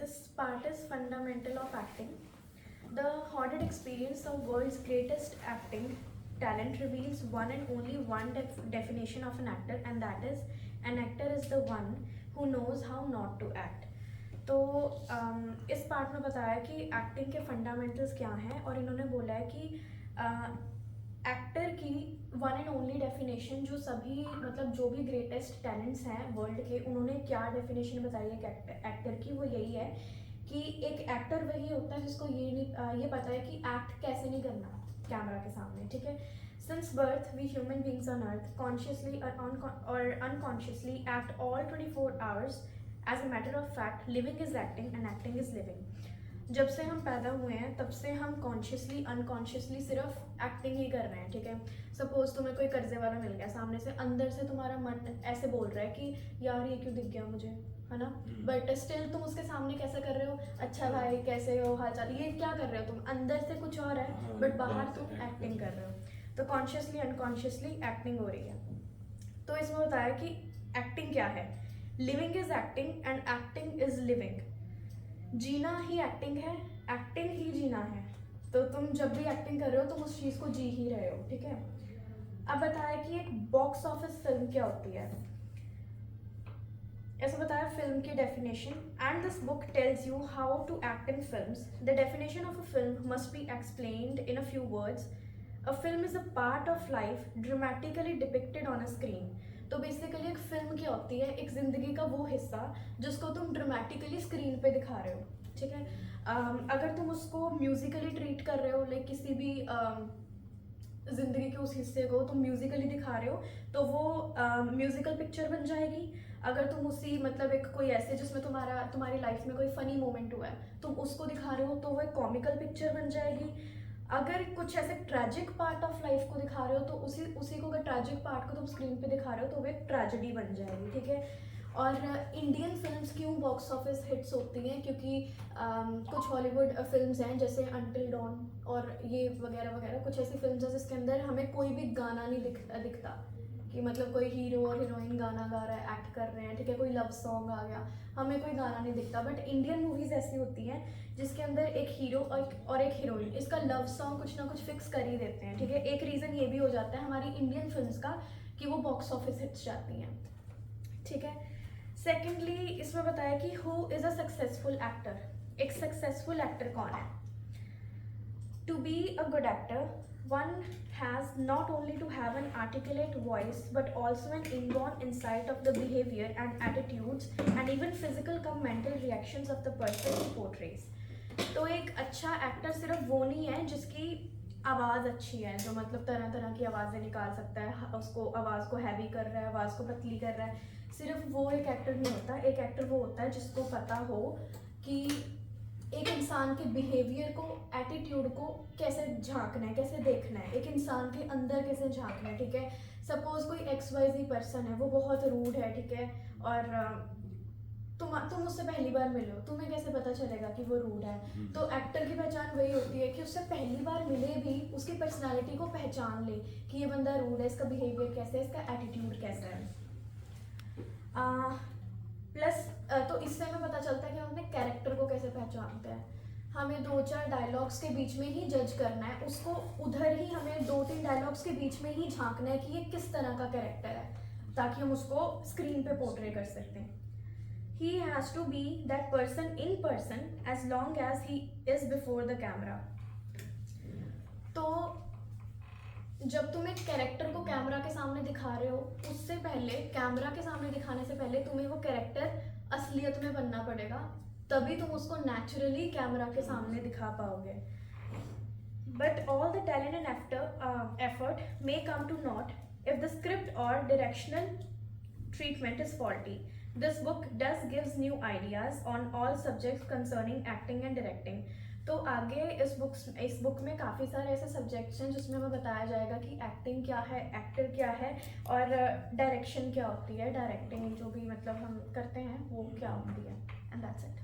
This part is fundamental of acting. The haunted experience of world's greatest acting talent reveals one and only one definition of an actor, and that is an actor is the one who knows how not to act. तो इस part में बताया कि acting के fundamentals क्या हैं, और इन्होंने बोला है कि एक्टर की वन एंड ओनली डेफिनेशन जो सभी मतलब जो भी ग्रेटेस्ट टैलेंट्स हैं वर्ल्ड के, उन्होंने क्या डेफिनेशन बताई है एक्टर की, वो यही है कि एक एक्टर वही होता है जिसको ये पता है कि एक्ट कैसे नहीं करना कैमरा के सामने, ठीक है. Since birth we human beings on earth consciously और unconsciously act all 24 hours. As a matter of fact living is acting and acting is living. जब से हम पैदा हुए हैं तब से हम कॉन्शियसली अनकॉन्शियसली सिर्फ एक्टिंग ही कर रहे हैं, ठीक है. सपोज तुम्हें कोई कर्जे वाला मिल गया सामने से, अंदर से तुम्हारा मन ऐसे बोल रहा है कि यार ये क्यों दिख गया मुझे, है ना, बट स्टिल तुम उसके सामने कैसे कर रहे हो, अच्छा भाई कैसे हो, हाल चाल, ये क्या कर रहे हो तुम, अंदर से कुछ और है बट बाहर तुम एक्टिंग कर रहे हो. तो कॉन्शियसली अनकॉन्शियसली एक्टिंग हो रही है. तो इसमें बताया कि एक्टिंग क्या है. Living is acting and acting is living. जीना ही एक्टिंग है, एक्टिंग ही जीना है. तो तुम जब भी एक्टिंग कर रहे हो तुम उस चीज़ को जी ही रहे हो, ठीक है. अब बताया कि एक बॉक्स ऑफिस फिल्म क्या होती है. ऐसा बताया फिल्म की definition. And this book tells you how to act in films. The definition of a film must be explained in a few words. A film is a part of life dramatically depicted on a screen. तो basically एक film क्या होती है, एक ज़िंदगी का वो हिस्सा जिसको तुम ड्रामेटिकली स्क्रीन पे दिखा रहे हो, ठीक है. अगर तुम उसको म्यूजिकली ट्रीट कर रहे हो, लाइक किसी भी ज़िंदगी के उस हिस्से को तुम म्यूजिकली दिखा रहे हो तो वो म्यूजिकल पिक्चर बन जाएगी. अगर तुम उसी मतलब एक कोई ऐसे जिसमें तुम्हारी लाइफ में कोई फ़नी मोमेंट हुआ है तुम उसको दिखा रहे हो तो वो एक कॉमिकल पिक्चर बन जाएगी. अगर कुछ ऐसे ट्रैजिक पार्ट ऑफ लाइफ को दिखा रहे हो तो उसी को अगर ट्रैजिक पार्ट को तुम स्क्रीन पे दिखा रहे हो तो वो एक ट्रेजेडी बन जाएगी, ठीक है. और इंडियन फिल्म्स क्यों बॉक्स ऑफिस हिट्स होती हैं, क्योंकि कुछ हॉलीवुड फिल्म्स हैं जैसे अंटिल डॉन और ये वगैरह वगैरह, कुछ ऐसी फिल्म्स हैं जिसके अंदर हमें कोई भी गाना नहीं दिखता कि मतलब कोई हीरो और हीरोइन गाना गा रहा है, एक्ट कर रहे हैं, ठीक है, कोई लव सॉन्ग आ गया, हमें कोई गाना नहीं दिखता. बट इंडियन मूवीज़ ऐसी होती हैं जिसके अंदर एक हीरो और एक हीरोइन, इसका लव सॉन्ग कुछ ना कुछ फिक्स कर ही देते हैं, ठीक है. एक रीज़न ये भी हो जाता है हमारी इंडियन फिल्म्स का कि वो बॉक्स ऑफिस हिट्स जाती हैं, ठीक है. सेकेंडली इसमें बताया कि who is a successful actor. एक सक्सेसफुल एक्टर कौन है. To be a good actor one has not only to have an articulate voice but also an inborn insight of the behavior and attitudes and even physical come mental reactions of the person he portrays. तो एक अच्छा actor सिर्फ वो नहीं है जिसकी आवाज़ अच्छी है, जो मतलब तरह तरह की आवाज़ें निकाल सकता है, उसको आवाज़ को हैवी कर रहा है, आवाज़ को पतली कर रहा है, सिर्फ वो एक एक्टर नहीं होता. एक एक्टर वो होता है जिसको पता हो कि एक इंसान के बिहेवियर को, एटीट्यूड को कैसे झांकना है, कैसे देखना है, एक इंसान के अंदर कैसे झांकना है, ठीक है. सपोज कोई XYZ पर्सन है, वो बहुत रूड है, ठीक है, और तुम उससे पहली बार मिले हो, तुम्हें कैसे पता चलेगा कि वो रूड है. तो एक्टर की पहचान वही होती है कि उससे पहली बार मिले भी उसकी पर्सनालिटी को पहचान ले कि ये बंदा रूड है, इसका बिहेवियर कैसा है, इसका एटीट्यूड कैसा है. प्लस तो इससे हमें पता चलता है कि हम अपने कैरेक्टर को कैसे पहचानते हैं. हमें 2-4 डायलॉग्स के बीच में ही जज करना है उसको, उधर ही हमें 2-3 डायलॉग्स के बीच में ही झांकना है कि ये किस तरह का कैरेक्टर है, ताकि हम उसको स्क्रीन पे पोर्ट्रे कर सकते हैं. He has to be that person in person as long as he is before the camera. तो जब तुम एक कैरेक्टर को कैमरा के सामने दिखा रहे हो उससे पहले, कैमरा के सामने दिखाने से पहले तुम्हें वो कैरेक्टर असलियत में बनना पड़ेगा, तभी तुम उसको नेचुरली कैमरा के सामने दिखा पाओगे. But all the talent and effort may come to naught if the script or directional treatment is faulty. This book does gives new ideas on all subjects concerning acting and directing. तो आगे इस book में काफ़ी सारे ऐसे subjects हैं जिसमें हमें बताया जाएगा कि एक्टिंग क्या है, एक्टर क्या है, और डायरेक्शन क्या होती है, डायरेक्टिंग जो भी मतलब हम करते हैं वो क्या होती है. And that's it.